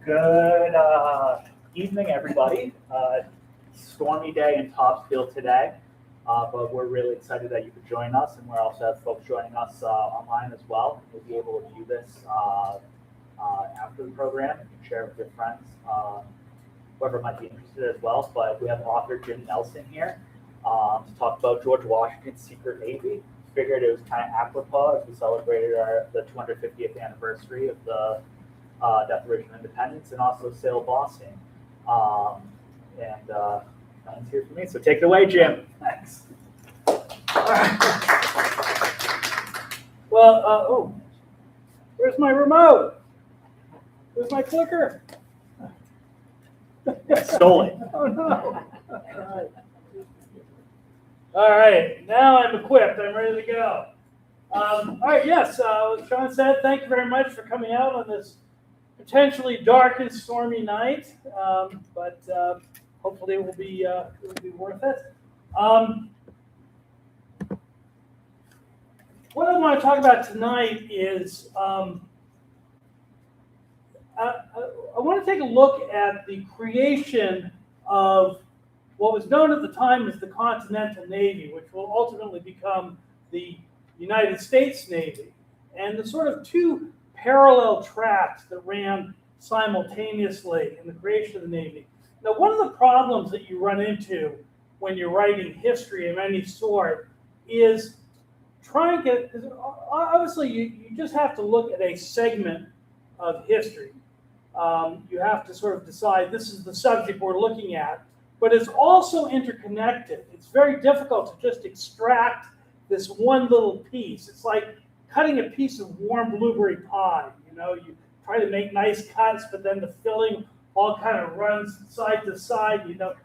Good evening, everybody. Stormy day in Topsfield today, but we're really excited that you could join us, and we also have folks joining us online as well. You'll be able to view this after the program. You can share it with your friends, whoever might be interested as well. But we have author Jim Nelson here to talk about George Washington's secret navy. Figured it was kind of apropos as we celebrated the 250th anniversary of the Declaration of Independence and also Sale of Boston. None's here for me, so take it away, Jim. Thanks. Well, where's my remote? Where's my clicker? I stole it. Oh no. All right, now I'm equipped. I'm ready to go. All right, yes, as Sean said, thank you very much for coming out on this potentially dark and stormy night, but hopefully it will be worth it. What I want to talk about tonight is I want to take a look at the creation of what was known at the time as the Continental Navy, which will ultimately become the United States Navy, and the sort of two parallel tracks that ran simultaneously in the creation of the Navy. Now, one of the problems that you run into when you're writing history of any sort is trying to get, because obviously you just have to look at a segment of history. You have to sort of decide this is the subject we're looking at, but it's also interconnected. It's very difficult to just extract this one little piece. It's like cutting a piece of warm blueberry pie. You know, you try to make nice cuts, but then the filling all kind of runs side to side. You know,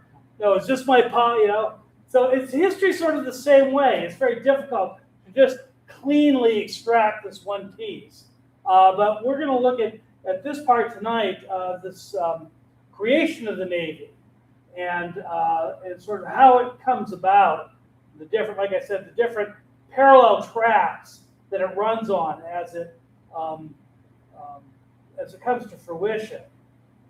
no, it's just my pie. You know, so it's history sort of the same way. It's very difficult to just cleanly extract this one piece. But we're going to look at this part tonight, this creation of the Navy, and sort of how it comes about. The different, like I said, the different parallel tracks that it runs on as it comes to fruition.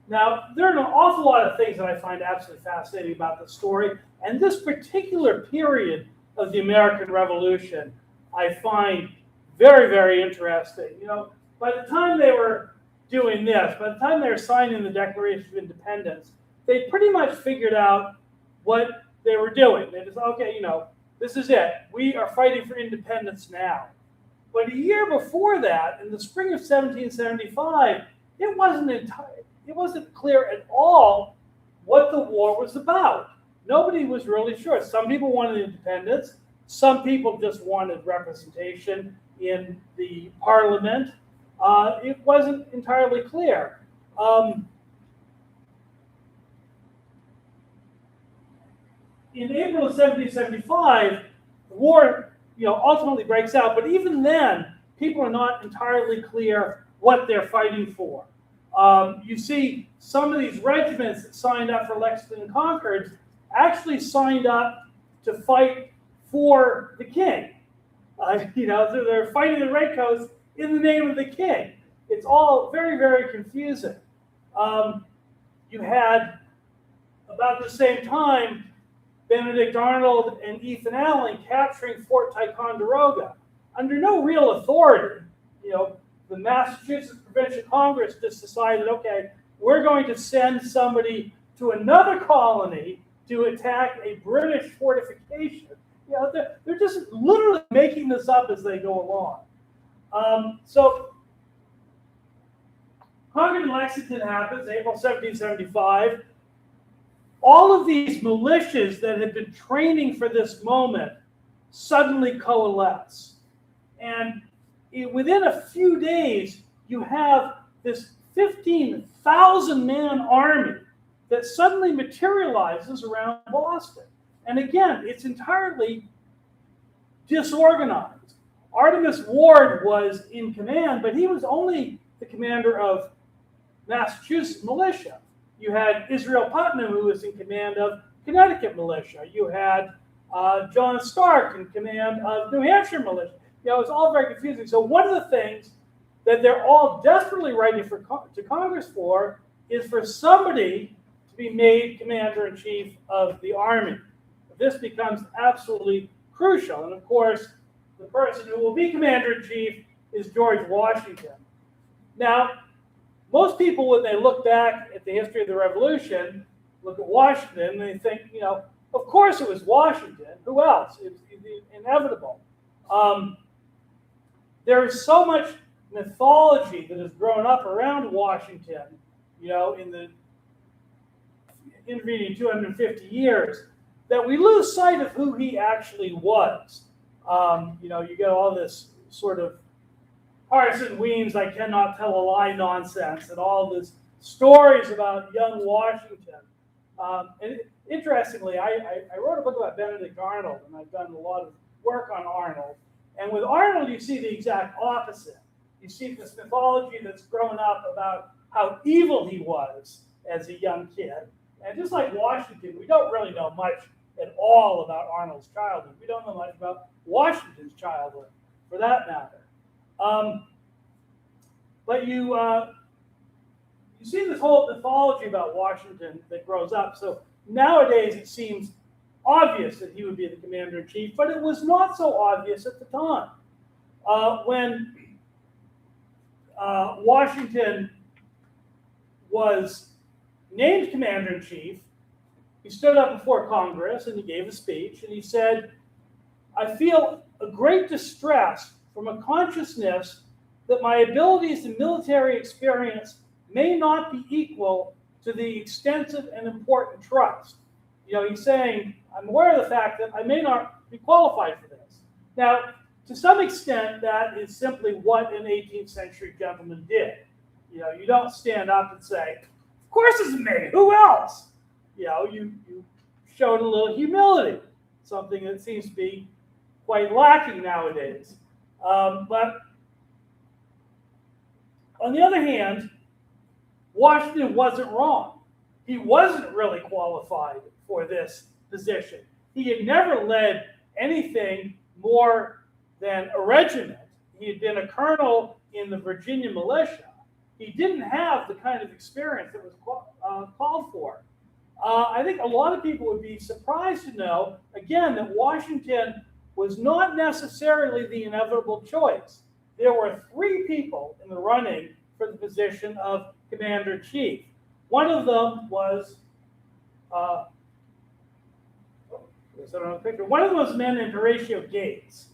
Now, there are an awful lot of things that I find absolutely fascinating about the story, and this particular period of the American Revolution I find very, very interesting. You know, by the time they were doing this, by the time they were signing the Declaration of Independence, they pretty much figured out what they were doing. They just, okay, you know, this is it. We are fighting for independence now. But a year before that, in the spring of 1775, it wasn't clear at all what the war was about. Nobody was really sure. Some people wanted independence. Some people just wanted representation in the parliament. It wasn't entirely clear. In April of 1775, the war, ultimately breaks out. But even then, people are not entirely clear what they're fighting for. You see, some of these regiments that signed up for Lexington and Concord actually signed up to fight for the king. They're fighting the redcoats in the name of the king. It's all very, very confusing. You had, about the same time, Benedict Arnold and Ethan Allen capturing Fort Ticonderoga under no real authority. The Massachusetts Provincial Congress just decided, okay, we're going to send somebody to another colony to attack a British fortification. They're just literally making this up as they go along. So Concord and Lexington happens, April 1775. All of these militias that had been training for this moment suddenly coalesce. And within a few days, you have this 15,000-man army that suddenly materializes around Boston. And again, it's entirely disorganized. Artemus Ward was in command, but he was only the commander of Massachusetts militia. You had Israel Putnam, who was in command of Connecticut militia. You had John Stark in command of New Hampshire militia. It's all very confusing. So one of the things that they're all desperately writing to Congress for is for somebody to be made commander-in-chief of the Army. This becomes absolutely crucial. And of course, the person who will be commander-in-chief is George Washington. Now, most people, when they look back at the history of the Revolution, look at Washington, and they think, of course it was Washington. Who else? It was inevitable. There is so much mythology that has grown up around Washington, in the intervening 250 years, that we lose sight of who he actually was. You get all this sort of Parson Weems, I cannot tell a lie nonsense, and all this stories about young Washington. And interestingly, I wrote a book about Benedict Arnold, and I've done a lot of work on Arnold. And with Arnold, you see the exact opposite. You see this mythology that's grown up about how evil he was as a young kid. And just like Washington, we don't really know much at all about Arnold's childhood. We don't know much about Washington's childhood, for that matter. But you see this whole mythology about Washington that grows up. So nowadays it seems obvious that he would be the commander-in-chief, but it was not so obvious at the time. When Washington was named commander-in-chief, he stood up before Congress and he gave a speech, and he said, "I feel a great distress from a consciousness that my abilities and military experience may not be equal to the extensive and important trust." He's saying, I'm aware of the fact that I may not be qualified for this. Now, to some extent, that is simply what an 18th century gentleman did. You don't stand up and say, of course it's me, who else? You showed a little humility, something that seems to be quite lacking nowadays. But on the other hand, Washington wasn't wrong. He wasn't really qualified for this position. He had never led anything more than a regiment. He had been a colonel in the Virginia militia. He didn't have the kind of experience that was called for. I think a lot of people would be surprised to know, again, that Washington was not necessarily the inevitable choice. There were 3 people in the running for the position of commander-in-chief. One of them was one of them was a man named Horatio Gates.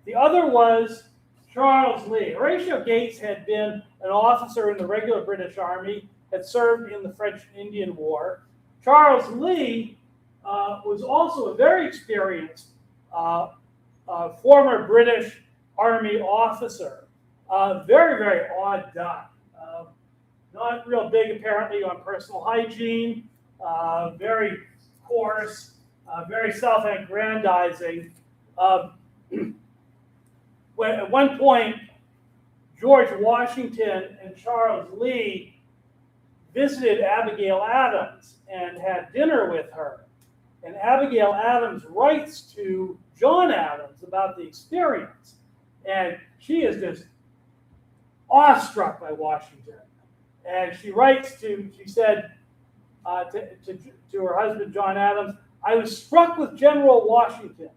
The other was Charles Lee. Horatio Gates had been an officer in the regular British Army, had served in the French Indian War. Charles Lee was also a very experienced former British Army officer. Very, very odd guy. Not real big, apparently, on personal hygiene. Very coarse, very self-aggrandizing. At one point, George Washington and Charles Lee visited Abigail Adams and had dinner with her. And Abigail Adams writes to John Adams about the experience. And she is just awestruck by Washington. And she said to her husband, John Adams, "I was struck with General Washington.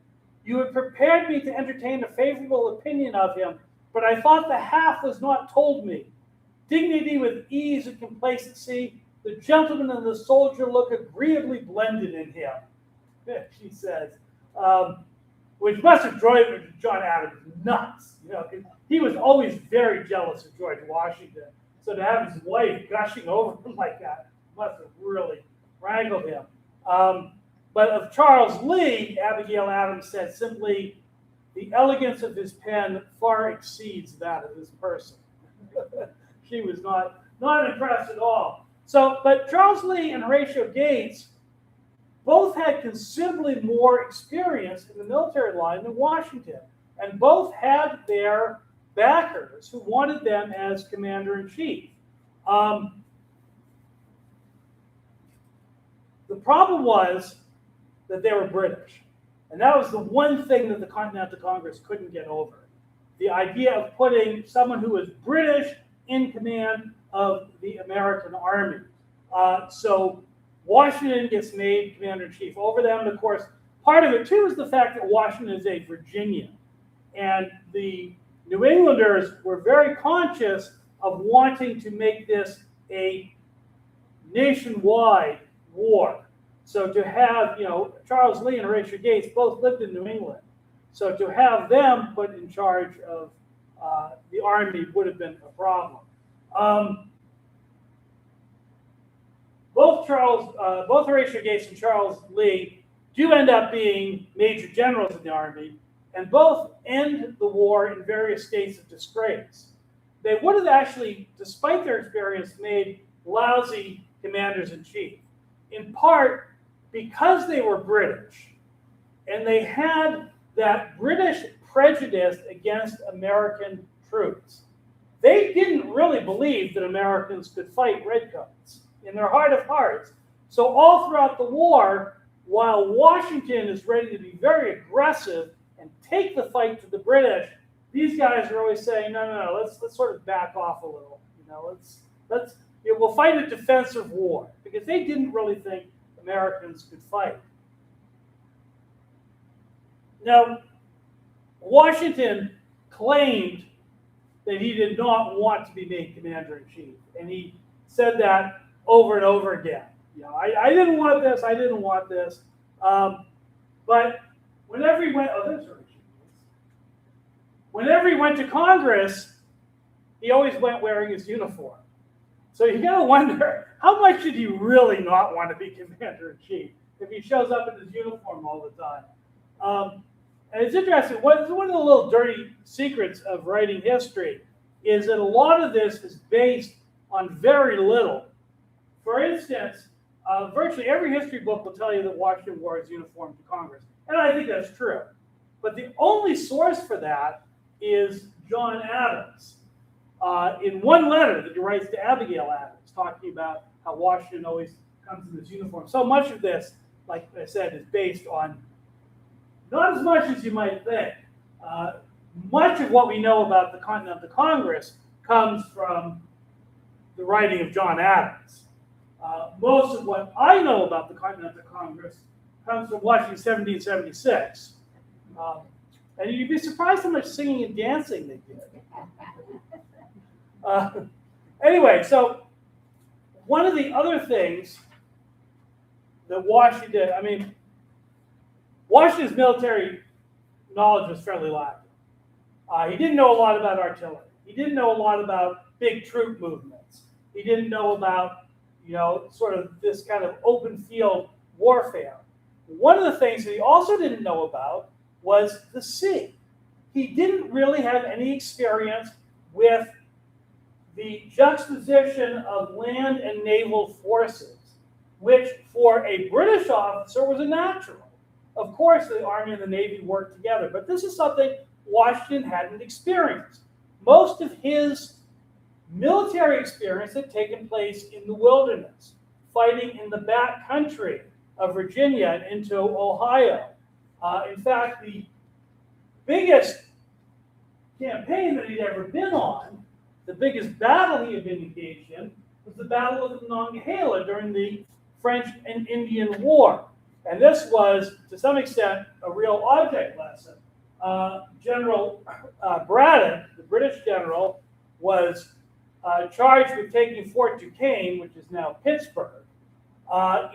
You had prepared me to entertain a favorable opinion of him, but I thought the half was not told me. Dignity with ease and complacency, the gentleman and the soldier look agreeably blended in him," she says, which must have driven John Adams nuts. He was always very jealous of George Washington. So to have his wife gushing over him like that must have really rankled him. But of Charles Lee, Abigail Adams said simply, "The elegance of his pen far exceeds that of his person." She was not impressed at all. But Charles Lee and Horatio Gates both had considerably more experience in the military line than Washington, and both had their backers who wanted them as commander-in-chief. The problem was that they were British, and that was the one thing that the Continental Congress couldn't get over. The idea of putting someone who was British in command of the American Army. So Washington gets made commander-in-chief over them. And of course, part of it too is the fact that Washington is a Virginian. And the New Englanders were very conscious of wanting to make this a nationwide war. So to have, Charles Lee and Horatio Gates both lived in New England. So to have them put in charge of the Army would have been a problem. Both Horatio Gates and Charles Lee do end up being major generals in the Army, and both end the war in various states of disgrace. They would have actually, despite their experience, made lousy commanders-in-chief, in part because they were British, and they had that British prejudice against American troops. They didn't really believe that Americans could fight redcoats in their heart of hearts. So all throughout the war, while Washington is ready to be very aggressive and take the fight to the British, these guys are always saying, no, let's sort of back off a little. We'll fight a defensive war, because they didn't really think Americans could fight. Now, Washington claimed that he did not want to be made commander-in-chief, and he said that over and over again. I didn't want this, I didn't want this. But whenever he went, whenever he went to Congress, he always went wearing his uniform. So you got to wonder, how much did he really not want to be commander-in-chief if he shows up in his uniform all the time? And it's interesting, one of the little dirty secrets of writing history is that a lot of this is based on very little. For instance, virtually every history book will tell you that Washington wore his uniform to Congress. And I think that's true. But the only source for that is John Adams. In one letter that he writes to Abigail Adams, talking about how Washington always comes in his uniform. So much of this, like I said, is based on not as much as you might think. Much of what we know about the Continental Congress comes from the writing of John Adams. Most of what I know about the Continental Congress comes from watching 1776. And you'd be surprised how much singing and dancing they did. Anyway, so one of the other things that Washington's military knowledge was fairly lacking. He didn't know a lot about artillery. He didn't know a lot about big troop movements. He didn't know about, sort of this kind of open field warfare. One of the things that he also didn't know about was the sea. He didn't really have any experience with the juxtaposition of land and naval forces, which for a British officer was a natural. Of course, the Army and the Navy worked together, but this is something Washington hadn't experienced. Most of his military experience had taken place in the wilderness, fighting in the back country of Virginia and into Ohio. In fact, the biggest campaign that he'd ever been on, the biggest battle he had been engaged in, was the Battle of the Monongahela during the French and Indian War. And this was, to some extent, a real object lesson. General Braddock, the British general, was charged with taking Fort Duquesne, which is now Pittsburgh.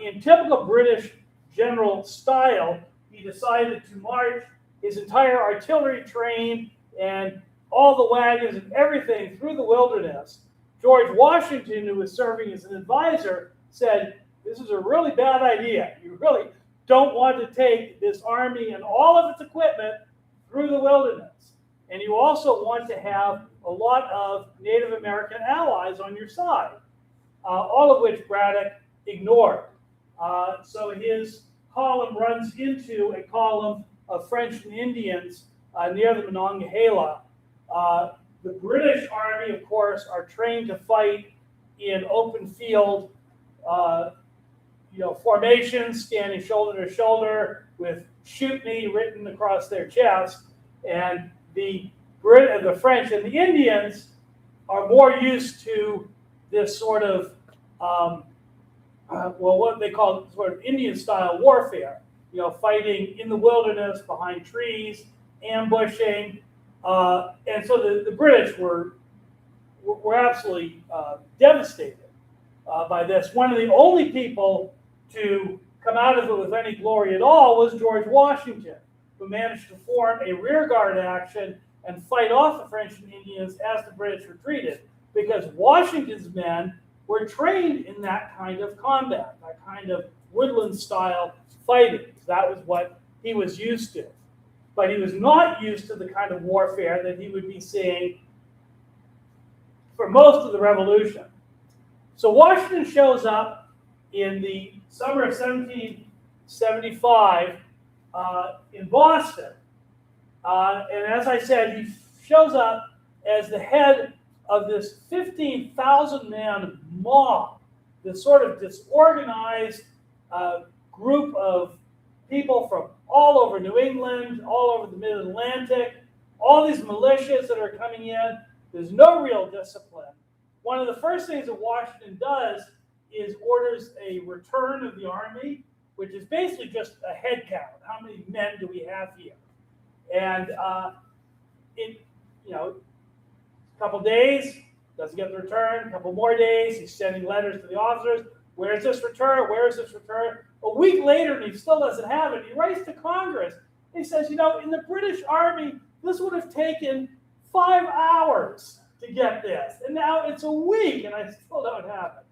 In typical British general style, he decided to march his entire artillery train and all the wagons and everything through the wilderness. George Washington, who was serving as an advisor, said, "This is a really bad idea. You really don't want to take this army and all of its equipment through the wilderness. And you also want to have a lot of Native American allies on your side," all of which Braddock ignored. So his column runs into a column of French and Indians near the Monongahela. The British Army, of course, are trained to fight in open field formations, standing shoulder to shoulder with "shoot me" written across their chest. And the French and the Indians are more used to this sort of well, what they call sort of Indian-style warfare. Fighting in the wilderness, behind trees, ambushing, and so the British were absolutely devastated by this. One of the only people to come out of it with any glory at all was George Washington, who managed to form a rearguard action and fight off the French and Indians as the British retreated, because Washington's men were trained in that kind of combat, that kind of woodland-style fighting. That was what he was used to. But he was not used to the kind of warfare that he would be seeing for most of the Revolution. So Washington shows up in the summer of 1775 in Boston. And as I said, he shows up as the head of this 15,000-man mob, this sort of disorganized group of people from all over New England, all over the Mid-Atlantic, all these militias that are coming in. There's no real discipline. One of the first things that Washington does is orders a return of the army, which is basically just a head count. How many men do we have here? And a couple days, doesn't get the return. A couple more days, he's sending letters to the officers. Where's this return? Where is this return? A week later, and he still doesn't have it. He writes to Congress. He says, in the British Army, this would have taken 5 hours to get this. And now it's a week, and I still don't have it.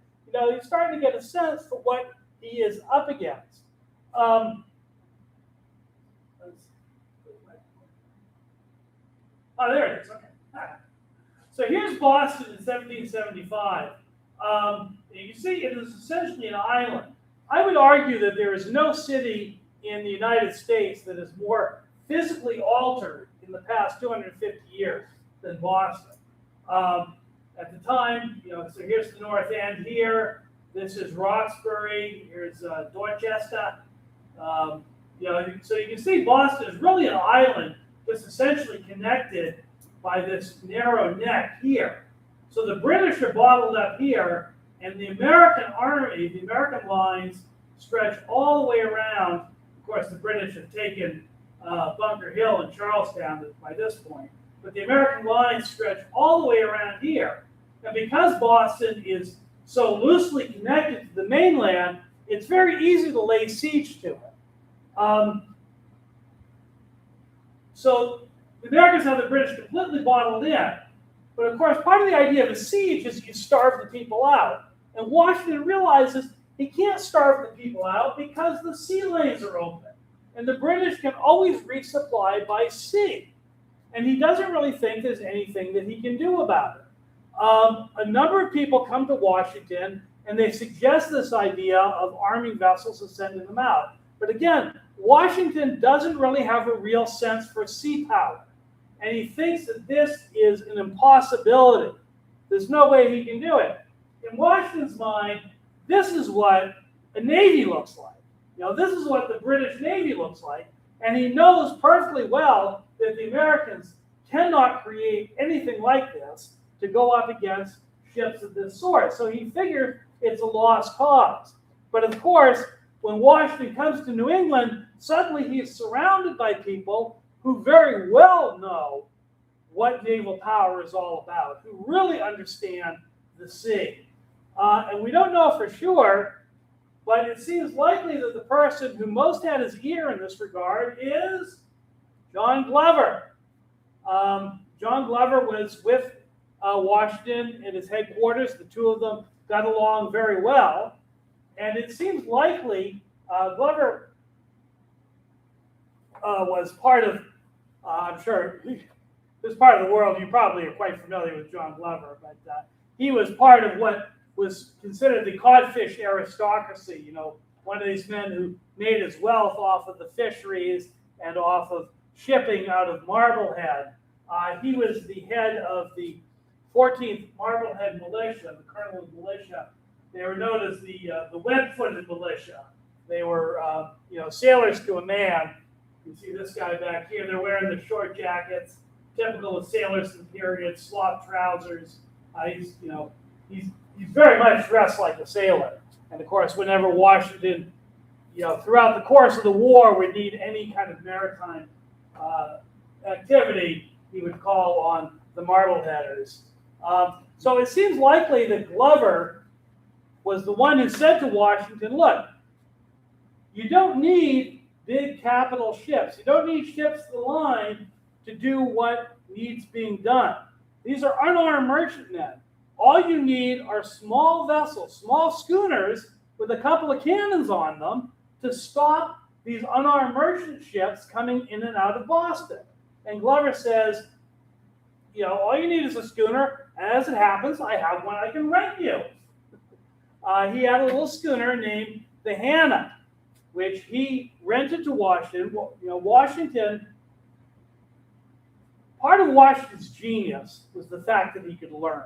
He's starting to get a sense for what he is up against. There it is. Okay. So here's Boston in 1775. You see, it is essentially an island. I would argue that there is no city in the United States that is more physically altered in the past 250 years than Boston. At the time, so here's the north end here. This is Roxbury. Here's Dorchester. So you can see Boston is really an island just essentially connected by this narrow neck here. So the British are bottled up here, and the American army, the American lines, stretch all the way around. Of course, the British have taken Bunker Hill and Charlestown by this point, but the American lines stretch all the way around here. And because Boston is so loosely connected to the mainland, it's very easy to lay siege to it. So the Americans have the British completely bottled in. But of course, part of the idea of a siege is you starve the people out. And Washington realizes he can't starve the people out because the sea lanes are open. And the British can always resupply by sea. And he doesn't really think there's anything that he can do about it. A number of people come to Washington and they suggest this idea of arming vessels and sending them out. But again, Washington doesn't really have a real sense for sea power. And he thinks that this is an impossibility. There's no way he can do it. In Washington's mind, this is what a navy looks like. This is what the British Navy looks like. And he knows perfectly well that the Americans cannot create anything like this to go up against ships of this sort. So he figured it's a lost cause. But of course, when Washington comes to New England, suddenly he's surrounded by people who very well know what naval power is all about, who really understand the sea. And we don't know for sure, but it seems likely that the person who most had his ear in this regard is John Glover. John Glover was with Washington at his headquarters. The two of them got along very well. And it seems likely Glover was part of, I'm sure, this part of the world, you probably are quite familiar with John Glover, but he was part of what was considered the codfish aristocracy, one of these men who made his wealth off of the fisheries and off of shipping out of Marblehead. He was the head of the 14th Marblehead Militia, the colonel of militia. They were known as the web-footed militia. They were, sailors to a man. You see this guy back here. They're wearing the short jackets, typical of sailors in the period, slop trousers. He's very much dressed like a sailor. And of course, whenever Washington, throughout the course of the war, would need any kind of maritime activity, he would call on the Marbleheaders. So it seems likely that Glover was the one who said to Washington, look, you don't need big capital ships. You don't need ships the line to do what needs being done. These are unarmed merchantmen. All you need are small vessels, small schooners with a couple of cannons on them to stop these unarmed merchant ships coming in and out of Boston. And Glover says, all you need is a schooner, and as it happens, I have one I can rent you. He had a little schooner named the Hannah, which he rented to Washington. Washington, part of Washington's genius was the fact that he could learn.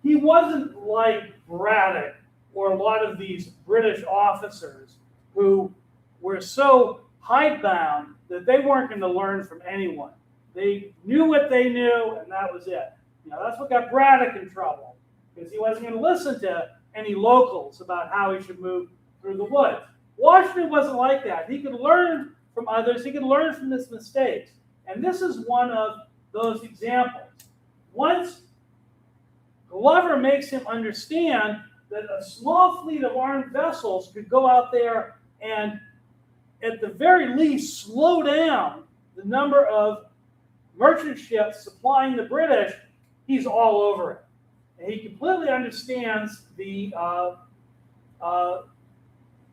He wasn't like Braddock or a lot of these British officers who were so hidebound that they weren't going to learn from anyone. They knew what they knew, and that was it. That's what got Braddock in trouble, because he wasn't going to listen to any locals about how he should move through the woods. Washington wasn't like that. He could learn from others. He could learn from his mistakes. And this is one of those examples. Once Glover makes him understand that a small fleet of armed vessels could go out there and, at the very least, slow down the number of merchant ships supplying the British, he's all over it. And he completely understands the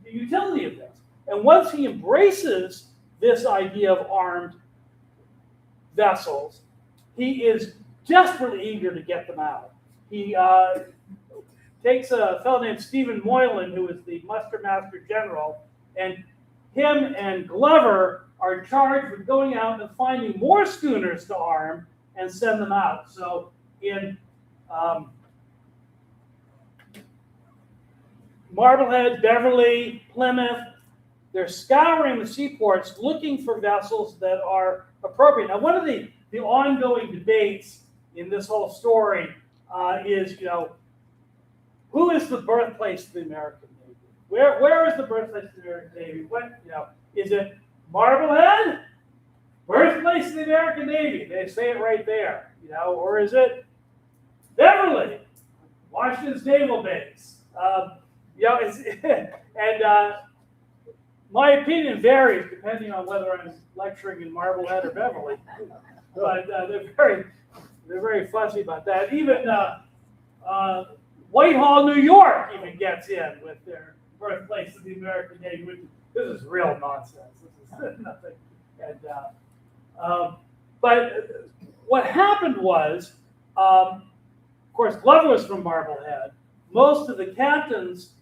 utility of this. And once he embraces this idea of armed vessels, he is desperately eager to get them out. He takes a fellow named Stephen Moylan, who is the muster master general, and him and Glover are charged with going out and finding more schooners to arm and send them out. So in Marblehead, Beverly, Plymouth, they're scouring the seaports looking for vessels that are appropriate. Now, one of the ongoing debates in this whole story is, who is the birthplace of the American Navy? Where is the birthplace of the American Navy? Is it Marblehead? Birthplace of the American Navy. They say it right there. Or is it Beverly, Washington's naval base? My opinion varies depending on whether I'm lecturing in Marblehead or Beverly. But they're very fussy about that. Even Whitehall, New York, even gets in with their birthplace of the American Navy. This is real nonsense. This is nothing. But what happened was, of course, Glover was from Marblehead. Most of the captains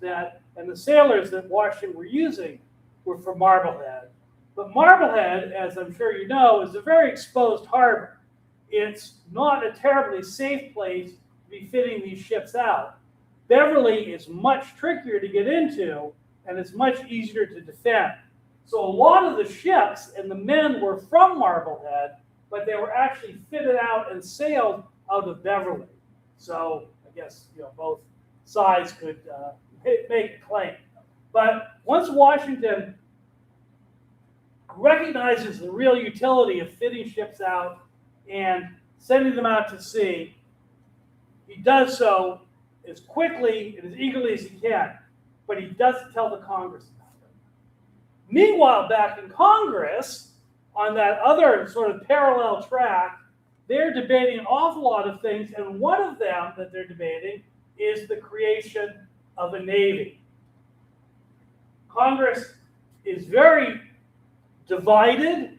and the sailors that Washington were using were from Marblehead. But Marblehead, as I'm sure you know, is a very exposed harbor. It's not a terribly safe place to be fitting these ships out. Beverly is much trickier to get into, and it's much easier to defend. So a lot of the ships and the men were from Marblehead, but they were actually fitted out and sailed out of Beverly. So I guess both sides could make a claim. But once Washington recognizes the real utility of fitting ships out and sending them out to sea, he does so as quickly and as eagerly as he can, but he doesn't tell the Congress about it. Meanwhile, back in Congress, on that other sort of parallel track, they're debating an awful lot of things, and one of them that they're debating is the creation of a navy. Congress is very divided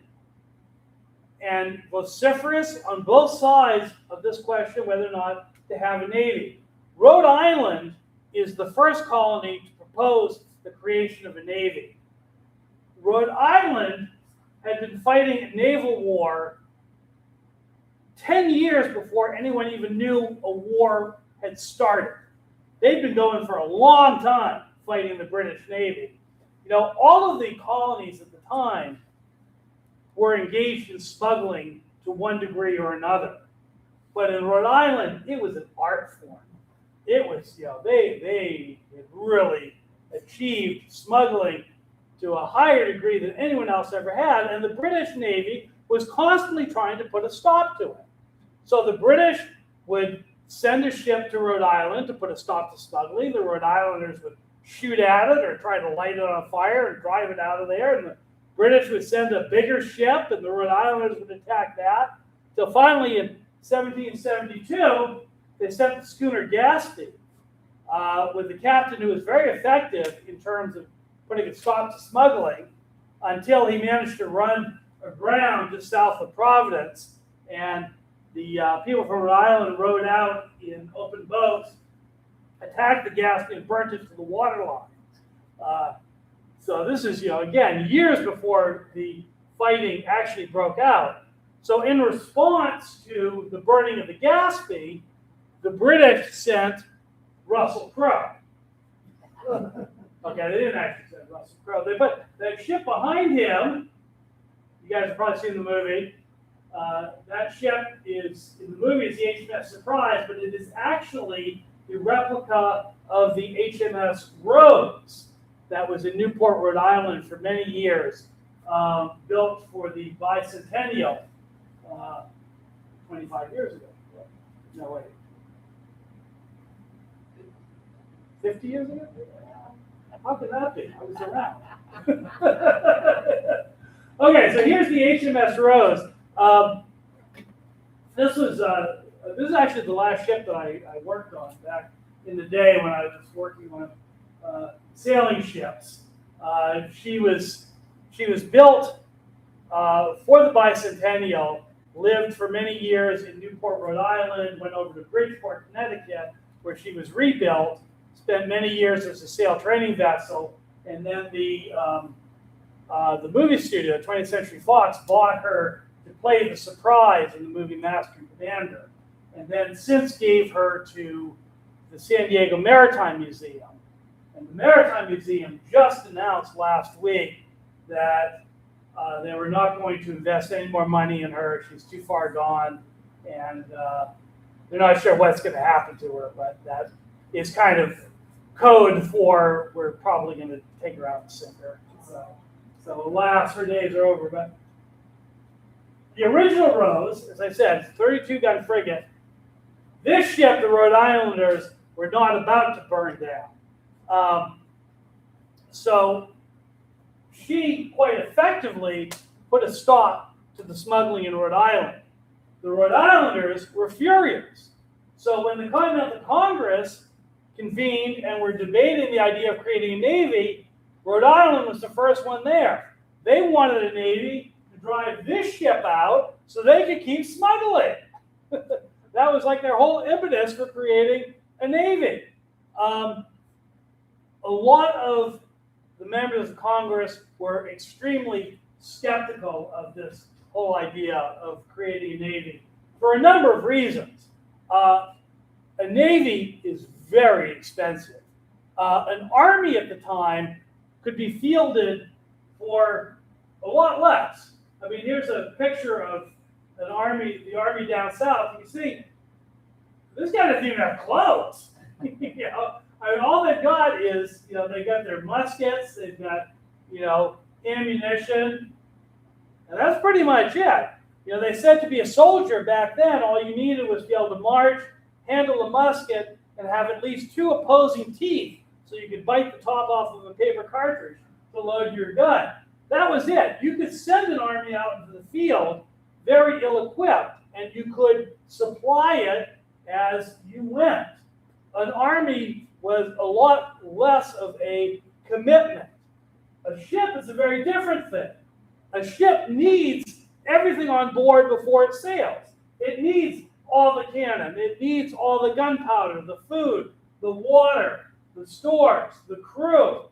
and vociferous on both sides of this question whether or not to have a navy. Rhode Island is the first colony to propose the creation of a navy. Rhode Island had been fighting a naval war 10 years before anyone even knew a war had started. They'd been going for a long time fighting the British Navy. All of the colonies at the time were engaged in smuggling to one degree or another. But in Rhode Island, it was an art form. it was, they had really achieved smuggling to a higher degree than anyone else ever had, and the British Navy was constantly trying to put a stop to it. So the British would send a ship to Rhode Island to put a stop to smuggling. The Rhode Islanders would shoot at it or try to light it on fire and drive it out of there, and the British would send a bigger ship, and the Rhode Islanders would attack that. Till finally, in 1772, they sent the schooner Gaspee with the captain who was very effective in terms of putting a stop to smuggling until he managed to run aground just south of Providence. And the people from Rhode Island rowed out in open boats, attacked the Gaspee, and burnt it to the waterline. So this is, again, years before the fighting actually broke out. So in response to the burning of the Gaspee, the British sent Russell Crowe. Okay, they didn't actually send Russell Crowe. They put that ship behind him. You guys have probably seen the movie. That ship is, in the movie, is the HMS Surprise, but it is actually the replica of the HMS Rose that was in Newport, Rhode Island for many years, built for the bicentennial 25 years ago. No, wait. 50 years ago? How could that be? I was around. Okay, so here's the HMS Rose. This is actually the last ship that I worked on back in the day when I was working on sailing ships. She was built for the bicentennial, lived for many years in Newport, Rhode Island, went over to Bridgeport, Connecticut, where she was rebuilt, spent many years as a sail training vessel, and then the movie studio, 20th Century Fox, bought her to play the Surprise in the movie Master and Commander, and then since gave her to the San Diego Maritime Museum. And the Maritime Museum just announced last week that they were not going to invest any more money in her. She's too far gone, and they're not sure what's going to happen to her, but that is kind of code for we're probably going to take her out and sink her. So alas, her days are over. But the original Rose, as I said, 32-gun frigate. This ship, the Rhode Islanders were not about to burn down. So she quite effectively put a stop to the smuggling in Rhode Island. The Rhode Islanders were furious. So when the Continental Congress convened and were debating the idea of creating a navy, Rhode Island was the first one there. They wanted a navy to drive this ship out so they could keep smuggling. That was like their whole impetus for creating a navy. A lot of the members of Congress were extremely skeptical of this whole idea of creating a navy for a number of reasons. A navy is very expensive. An army at the time could be fielded for a lot less. I mean, here's a picture of an army, the army down south. You can see this guy doesn't even have clothes. I mean, all they've got is, they got their muskets, they've got, ammunition, and that's pretty much it. They said to be a soldier back then, all you needed was to be able to march, handle a musket, and have at least 2 opposing teeth so you could bite the top off of a paper cartridge to load your gun. That was it. You could send an army out into the field very ill-equipped, and you could supply it as you went. An army was a lot less of a commitment. A ship is a very different thing. A ship needs everything on board before it sails. It needs all the cannon. It needs all the gunpowder, the food, the water, the stores, the crew,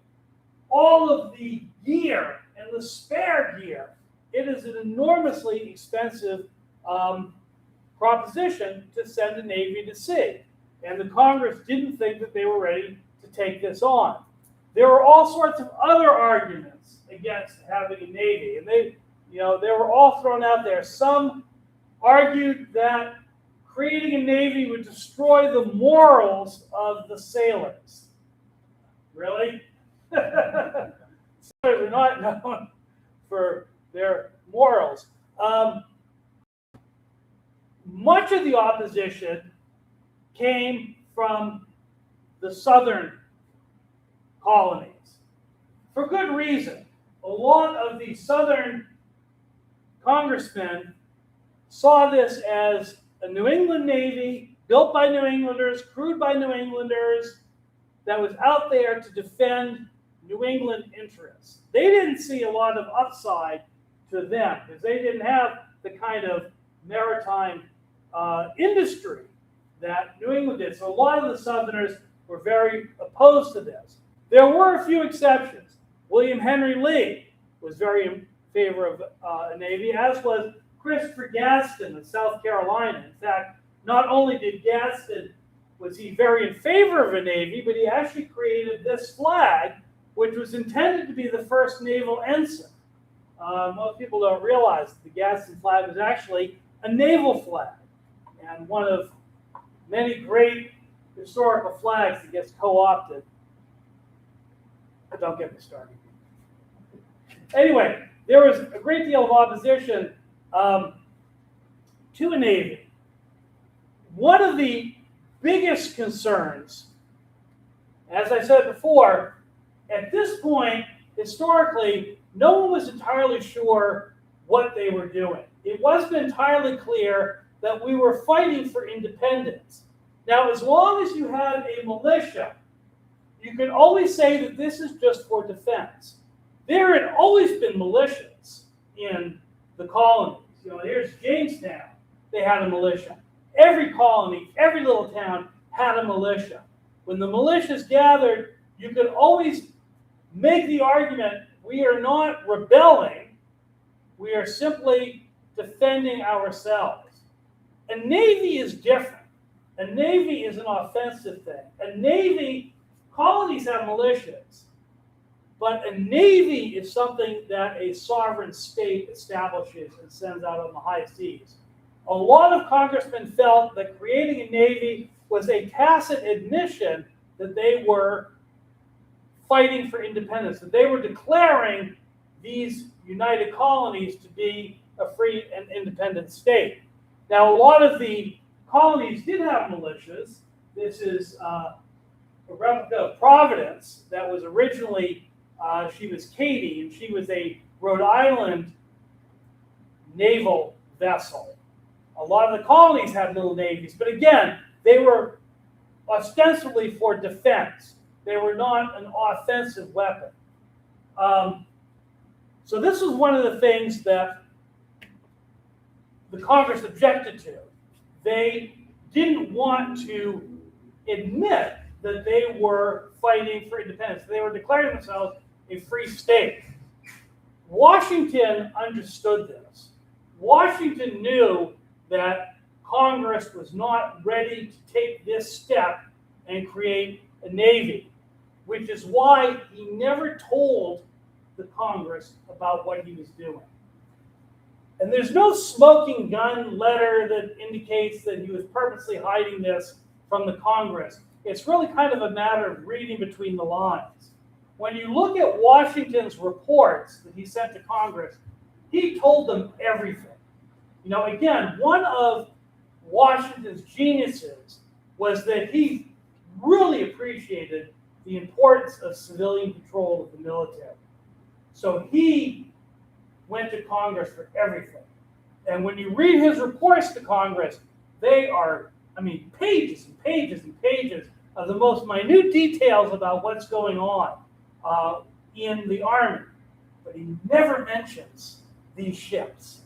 all of the gear and the spare gear. It is an enormously expensive proposition to send a navy to sea. And the Congress didn't think that they were ready to take this on. There were all sorts of other arguments against having a navy, and they were all thrown out there. Some argued that creating a navy would destroy the morals of the sailors. Really? Sailors are not known for their morals. Much of the opposition came from the southern colonies, for good reason. A lot of the southern congressmen saw this as a New England Navy, built by New Englanders, crewed by New Englanders, that was out there to defend New England interests. They didn't see a lot of upside to them because they didn't have the kind of maritime industry that New England did. So a lot of the Southerners were very opposed to this. There were a few exceptions. William Henry Lee was very in favor of a navy, as was Christopher Gaston of South Carolina. In fact, not only did Gaston was he very in favor of a navy, but he actually created this flag, which was intended to be the first naval ensign. Most people don't realize that the Gaston flag was actually a naval flag, and one of many great historical flags that gets co-opted. But don't get me started. Anyway, there was a great deal of opposition to a navy. One of the biggest concerns, as I said before, at this point, historically, no one was entirely sure what they were doing. It wasn't entirely clear that we were fighting for independence. Now, as long as you had a militia, you could always say that this is just for defense. There had always been militias in the colonies. Here's Jamestown. They had a militia. Every colony, every little town had a militia. When the militias gathered, you could always make the argument, we are not rebelling, we are simply defending ourselves. A navy is different. A navy is an offensive thing. A navy, colonies have militias, but a navy is something that a sovereign state establishes and sends out on the high seas. A lot of congressmen felt that creating a navy was a tacit admission that they were fighting for independence, that they were declaring these united colonies to be a free and independent state. Now, a lot of the colonies did have militias. This is a replica of Providence that was originally, she was Katy, and she was a Rhode Island naval vessel. A lot of the colonies had little navies, but again, they were ostensibly for defense. They were not an offensive weapon. So this was one of the things that the Congress objected to. They didn't want to admit that they were fighting for independence. They were declaring themselves a free state. Washington understood this. Washington knew that Congress was not ready to take this step and create a navy, which is why he never told the Congress about what he was doing. And there's no smoking gun letter that indicates that he was purposely hiding this from the Congress. It's really kind of a matter of reading between the lines. When you look at Washington's reports that he sent to Congress, he told them everything. Again, one of Washington's geniuses was that he really appreciated the importance of civilian control of the military. So he went to Congress for everything. And when you read his reports to Congress, they are, pages and pages and pages of the most minute details about what's going on in the Army. But he never mentions these ships.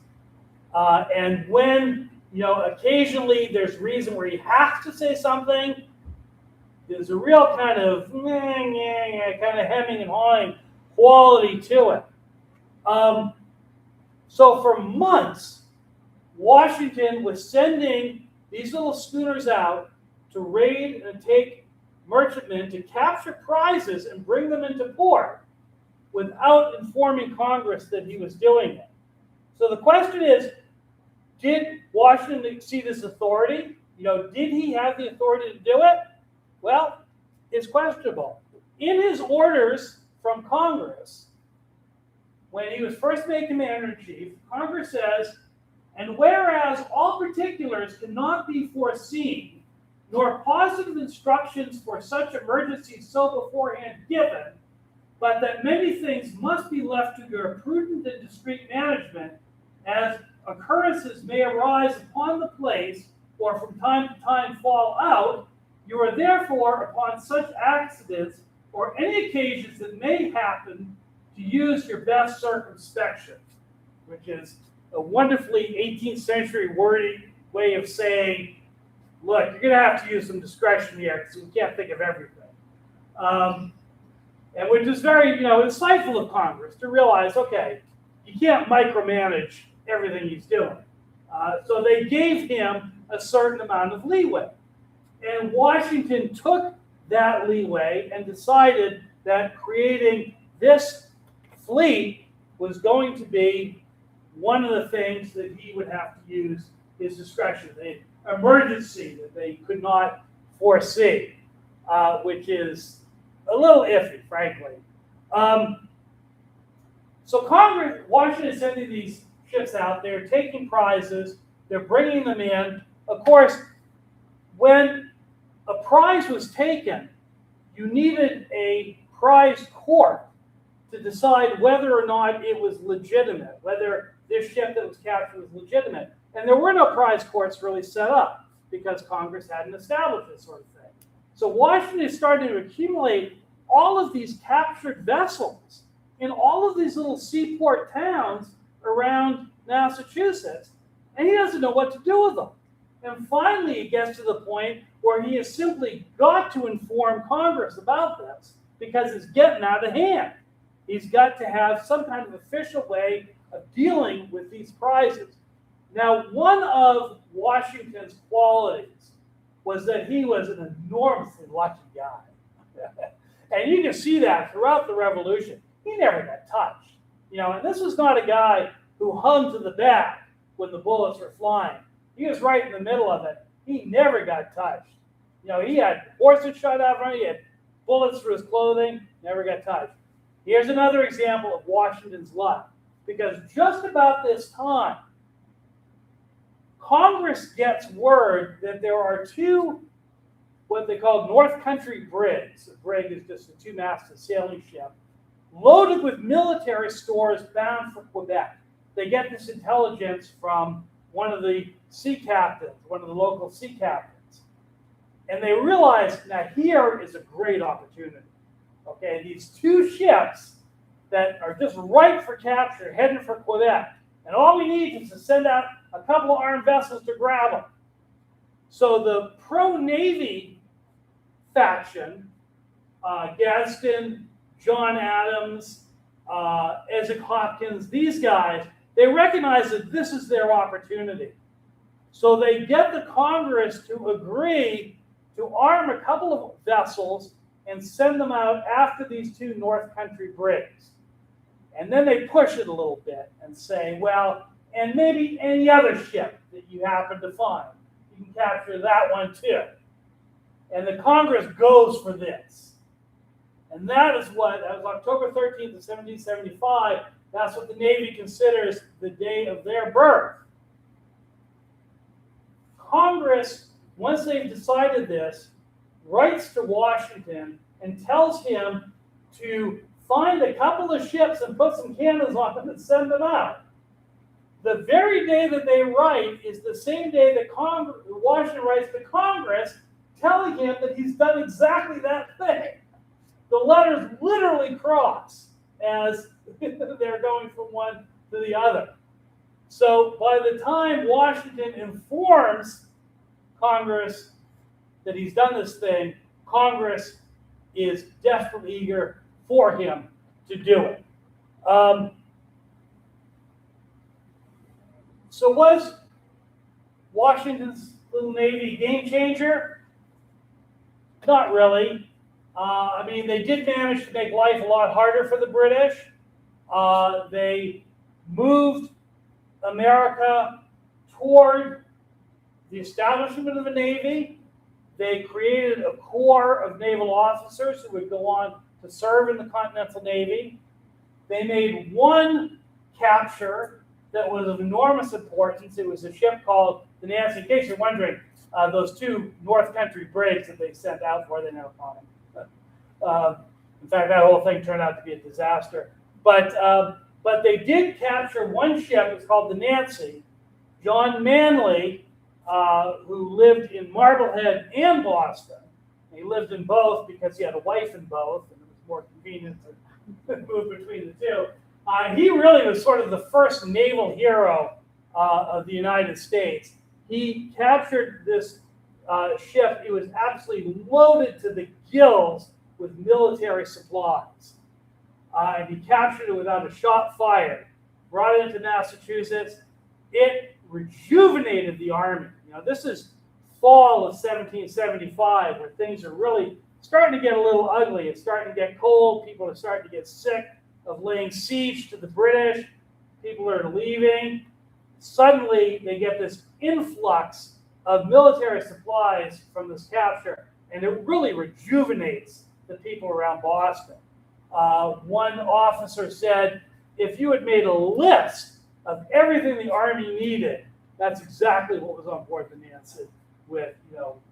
And when, occasionally there's reason where you have to say something, there's a real kind of hemming and hawing quality to it. So for months, Washington was sending these little schooners out to raid and take merchantmen to capture prizes and bring them into port without informing Congress that he was doing it. So the question is, did Washington exceed his authority? Did he have the authority to do it? Well, it's questionable. In his orders from Congress, when he was first made commander-in-chief, Congress says, and whereas all particulars cannot be foreseen, nor positive instructions for such emergencies so beforehand given, but that many things must be left to your prudent and discreet management, as occurrences may arise upon the place, or from time to time fall out, you are therefore, upon such accidents, or any occasions that may happen, to use your best circumspection, which is a wonderfully 18th century wordy way of saying, look, you're going to have to use some discretion here because we can't think of everything. And which is very, insightful of Congress to realize, okay, you can't micromanage everything he's doing. So they gave him a certain amount of leeway. And Washington took that leeway and decided that creating this fleet was going to be one of the things that he would have to use his discretion, an emergency that they could not foresee, which is a little iffy, frankly. So Washington is sending these ships out, they're taking prizes, they're bringing them in. Of course, when a prize was taken, you needed a prize court to decide whether or not it was legitimate, whether this ship that was captured was legitimate. And there were no prize courts really set up because Congress hadn't established this sort of thing. So Washington is starting to accumulate all of these captured vessels in all of these little seaport towns around Massachusetts, and he doesn't know what to do with them. And finally, it gets to the point where he has simply got to inform Congress about this because it's getting out of hand. He's got to have some kind of official way of dealing with these prizes. Now, one of Washington's qualities was that he was an enormously lucky guy. And you can see that throughout the Revolution. He never got touched. And this was not a guy who hung to the back when the bullets were flying. He was right in the middle of it. He never got touched. He had horses shot out of him. He had bullets through his clothing. Never got touched. Here's another example of Washington's luck. Because just about this time, Congress gets word that there are two, what they call North Country brigs. A brig is just a two-masted sailing ship, loaded with military stores bound for Quebec. They get this intelligence from one of the sea captains, one of the local sea captains. And they realize, now here is a great opportunity. Okay, these two ships that are just ripe for capture, heading for Quebec. And all we need is to send out a couple of armed vessels to grab them. So the pro-Navy faction, Gadsden, John Adams, Isaac Hopkins, these guys, they recognize that this is their opportunity. So they get the Congress to agree to arm a couple of vessels and send them out after these two North Country brigs. And then they push it a little bit and say, well, and maybe any other ship that you happen to find. You can capture that one too. And the Congress goes for this. And that was October 13th of 1775. That's what the Navy considers the day of their birth. Congress, once they've decided this, writes to Washington and tells him to find a couple of ships and put some cannons on them and send them out. The very day that they write is the same day that Washington writes to Congress telling him that he's done exactly that thing. The letters literally cross as they're going from one to the other. So by the time Washington informs Congress that he's done this thing, Congress is desperately eager for him to do it. So was Washington's little Navy a game changer? Not really. They did manage to make life a lot harder for the British. They moved America toward the establishment of a navy. They created a corps of naval officers who would go on to serve in the Continental Navy. They made one capture that was of enormous importance. It was a ship called the Nancy. In case you're wondering, those two North Country brigs that they sent out for, they never caught them. In fact, that whole thing turned out to be a disaster. But they did capture one ship. It was called the Nancy. John Manley, who lived in Marblehead and Boston. He lived in both because he had a wife in both, and it was more convenient to move between the two. He really was sort of the first naval hero of the United States. He captured this ship. It was absolutely loaded to the gills with military supplies. And he captured it without a shot fired, brought it into Massachusetts. It rejuvenated the Army. You know, this is fall of 1775, where things are really starting to get a little ugly. It's starting to get cold. People are starting to get sick of laying siege to the British. People are leaving. Suddenly, they get this influx of military supplies from this capture, and it really rejuvenates the people around Boston. One officer said, if you had made a list of everything the Army needed, that's exactly what was on board the Nancy, with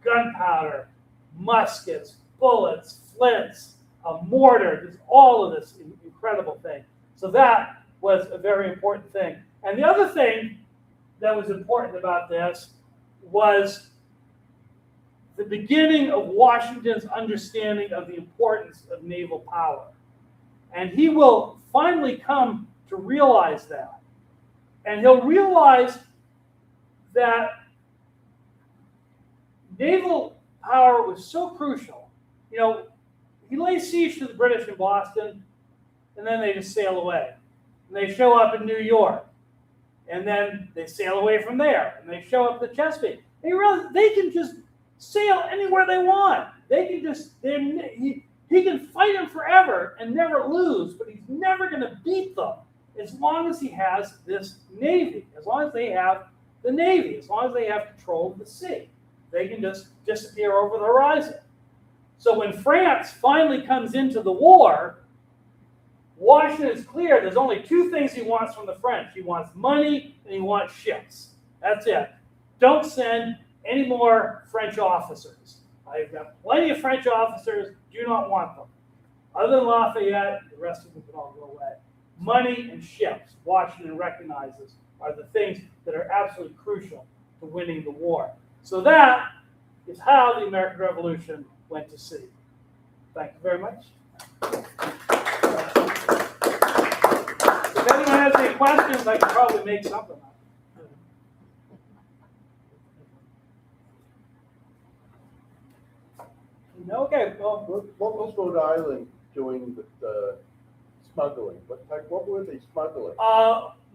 gunpowder, muskets, bullets, flints, a mortar, just all of this incredible thing. So that was a very important thing. And the other thing that was important about this was the beginning of Washington's understanding of the importance of naval power. And he will finally come to realize that. And he'll realize that naval power was so crucial. You know, he lays siege to the British in Boston, and then they just sail away. And they show up in New York, and then they sail away from there, and they show up at Chesapeake. They can just sail anywhere they want. They can just, he can fight them forever and never lose, but he's never going to beat them as long as he has this Navy, as long as they have the Navy, as long as they have control of the sea. They can just disappear over the horizon. So when France finally comes into the war, Washington is clear there's only two things he wants from the French. He wants money and he wants ships. That's it. Don't send any more French officers. I've got plenty of French officers, do not want them. Other than Lafayette, the rest of them can all go away. Money and ships, Washington recognizes, are the things that are absolutely crucial to winning the war. So that is how the American Revolution went to sea. Thank you very much. If anyone has any questions, I can probably make something up. Okay, well, what was Rhode Island doing with smuggling? What were they smuggling?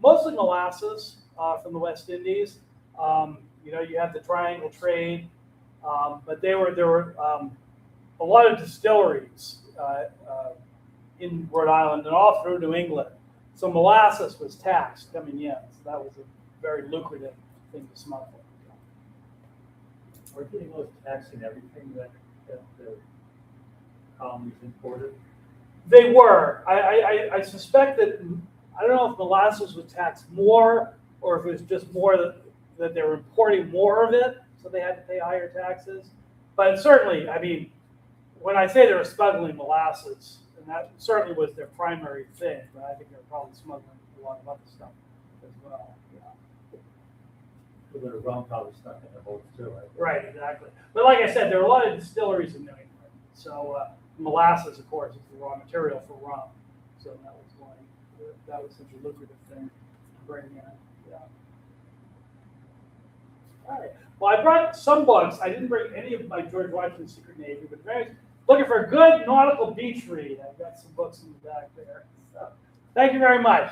Mostly molasses from the West Indies. You had the triangle trade, but there were a lot of distilleries in Rhode Island and all through New England. So molasses was taxed coming in. So that was a very lucrative thing to smuggle. Are they most taxing everything that the colonies imported? They were. I suspect that, I don't know if molasses was taxed more or if it was just more that they were importing more of it, so they had to pay higher taxes. But certainly, I mean, when I say they were smuggling molasses, and that certainly was their primary thing, but I think they were probably smuggling a lot of other stuff as well. Yeah. So the rum probably stuck in the boats too, right? Right, exactly. But like I said, there are a lot of distilleries in New England. So molasses, of course, is the raw material for rum. So that was why that was such a lucrative thing to bring in. Yeah. All right. Well, I brought some books. I didn't bring any of my George Washington's Secret Navy, but if you're looking for a good nautical beach read, I've got some books in the back there. So, thank you very much.